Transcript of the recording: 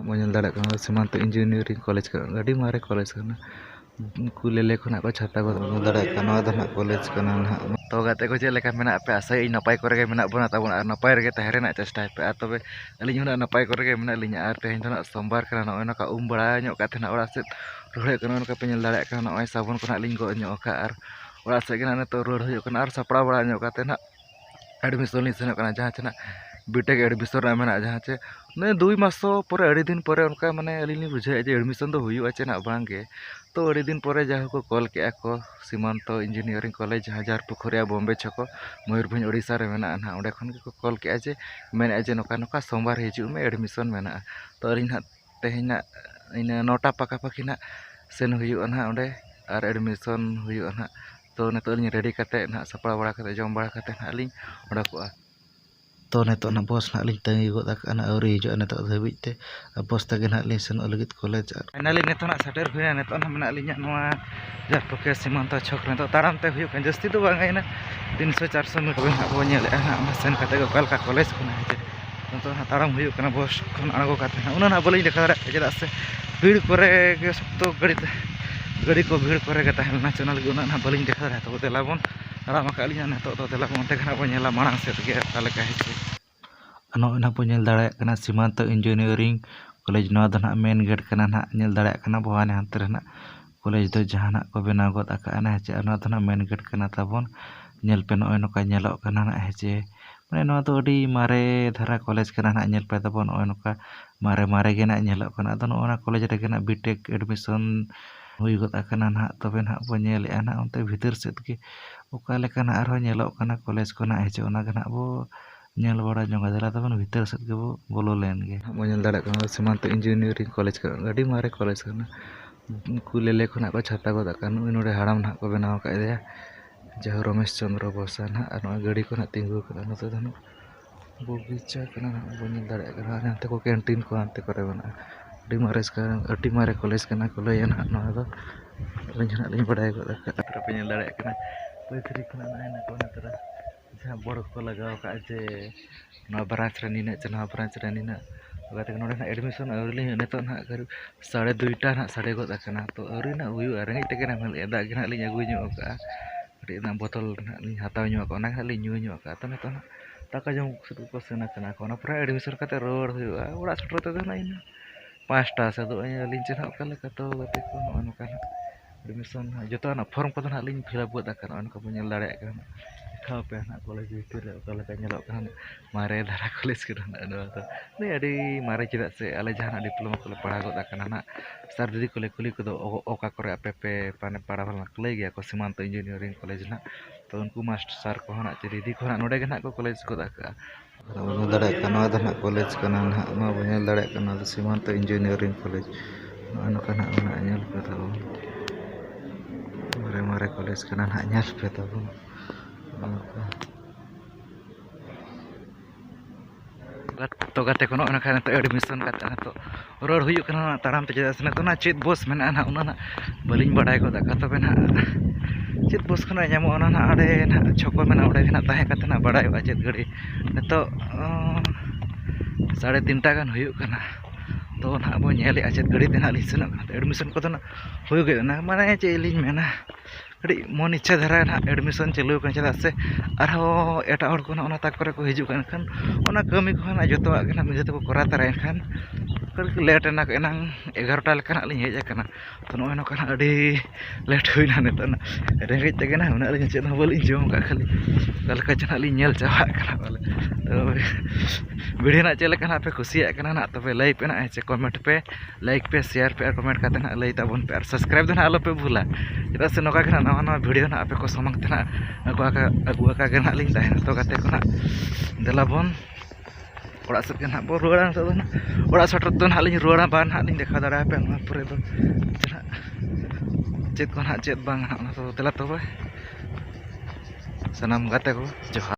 Mau darat kana Semanto Engineering College kana adi mare college kana kulele khona ko chhata ko darat kana dana college kana na to gate ko chele ka mena pe asai napai kore ge mena bona tabon ar napai rege tahre na chesta pe ar tobe alin hona napai kore ge mena linya ar tehin dana sombar kana no na ka bara nyok ka thena ora set rohe kana ka penyel darat kana no sabon kana lin go nyok ka ar ora set kana to roh hoyo kana ar sapra bara nyok ka tena admission lin senok kana jahan chena BTech admission मेना जहाँ चे ने 2 मास पर अड़ी दिन पर उनका माने अली बुझे एडमिशन तो हुई चे ना बांगे तो अड़ी दिन पर जहाँ को कॉल के को सीमांतो इंजीनियरिंग कॉलेज हजार पुखरिया बॉम्बे छको मयूरभंज ओडिशा रे मेना ना ओंडे खन के कॉल के जे मेने जे नोका नोका सोमवार हिजु में एडमिशन मेना तो अली ना तेहिना इन नोटा पाका पाखी ना सेन हुई ना ओंडे और एडमिशन हुई ना तो नेतो रेडी करते ना सपड़ा बड़ा करते जम बड़ा करते ना अली ओडा तो नेतो ना बस ना लिंग तंगी गोदा kana auri hijo neto dhabit te bos tagi na lin sen olagit college finally neto na sater huya neto na mena linya noa jar poke Semanto chok neto taram te huyu kan jasti do bang aina 300 400 meter na bo nyele na masen kate go kalka college kuna heje neto na taram huyu kana bos kon anago kate na una na bolin dekha dara cheda se bhid kore ge sokto gadi ko bhid kore ge tahel na channel ge una na bolin dekha dara to telabon taram akalinya neto to telabon te kana bo nyela marang set ge kale ka heje ano na po nyel dara kana Semanto Engineering College no da na main gate kana na nyel dara kana bawani hantre na college do jahana ko bena got aka ana heje ano da na main gate kana tabon nyel pe no ka nyelok kana na heje mane no to adi mare dhara college kana na nyel pe tabon no ka mare ge na nyelok kana do no na college re kana BTech admission hui got aka na tobe na bo nyel ana onte bhitir set ki oka lekana arho nyelok kana college kona heje ona kana bo nyel bora jonga dala tabon bhitar set ge bolo len ge mo nyel dara kana Semanto Engineering College kana adi mare college kana kulele khona ko chhata go dakana nore haram na ko benaw ka ide jaho Ramesh Chandra Bosa na ano gadi ko na tingu kana no to dano bogicha kana bo nyel dara kana ante ko canteen ko ante kore bana adi mare college kana ko lay na no do lin badai go dakana pe nyel dara kana poitri kana na ko na tara जहाँ बड़ को लगाओ का जे ना branch रे नीना जना branch रे नीना गाते नोडे ना एडमिशन अरली नेतो ना कर 2:30 ना 2:30 गोदा kana तो अरली ना हुयु रेंगे तके ना एदा गे ना लिन अगु ᱧᱚᱜ का रे ना बोतल ना लिन हताव ᱧᱚᱜ का ना लिन ᱧᱩ ᱧᱚᱜ का तो नेतो ना टाका जम को सेना kana को ना पूरा एडमिशन काते रोड हुयु ओड़ा सटर ते ना इन 5टा से दो लिन चना ओका लेका तो गाते को नो का एडमिशन जतो ना फॉर्म को ना लिन फिलअप गोदा kana उनको बुझल दाड़े kana खाओ पे ना कॉलेज भीतर ओका लेका nyelok kana मारे धारा कॉलेज के ना तो ने अडी मारे चेदा से आले जहां डिप्लोमा को पढ़ा गोदा kana ना सर दीदी को कुली को ओका करे आपे पे पाने पढ़ा भला लay गया को Semanto Engineering College ना तो उनको मास्टर सर को ना दीदी को ना नोडे के ना को कॉलेज गोदा का बुझल दाड़े kana दा ना कॉलेज kana ना मा बुझल दाड़े kana Semanto Engineering College ना kana ना nyel पे तो मारे कॉलेज kana ना nyel पे तो तो गाते को ना खान तो एडमिशन करते ना तो रोड हुई kana ताराम पे चेदा से तो ना चेत बस मेना ना उना ना बलिन बडाय को दाका तो ना चेत बस खना जामो ना ना आडे ना छको मेना ओडे ना ताहे कते ना बडाय बा चेत गड़ी तो 3:30 गान हुई kana तो ना बो नेले चेत गड़ी ते ना लिसन एडमिशन को ना हुई गे ना माने चे लिन मेना कड़ी मन इच्छा धारा ना एडमिशन चालू kan चेदा से आरो एटा हर को ना ओना ताक करे को हिजु kan खान ओना कमी को ना जतो ना जतो को करा तारा खान लेट ना एनांग 11टा लेकना लिन हेज kana तो नो kana अडी लेट हुइना नेतो ना रेंगे तगे ना उना लिन चेना बोलिन जम का खाली कलका जना लिन नेल चावा kana बोले तो वीडियो ना चले kana पे खुशिया kana ना तो पे लाइक पे ना ऐसे कमेंट पे लाइक पे शेयर पे कमेंट करते ना लई ताबन पे सब्सक्राइब ना आलो पे भूला चेदा से नोका kana नवा नवा वीडियो ना पे को समंग तना अगुआ का गना लिन ताहे तो गाते को ना देलाबन ओड़ा सट के ना बो रुआड़ा तो ना ओड़ा सटर तो ना लिन रुआड़ा बान ना लिन देखा दाड़ा पे ना पूरे तो चेत को ना चेत बांग ना तो देला तो सनम गाते को जोहार।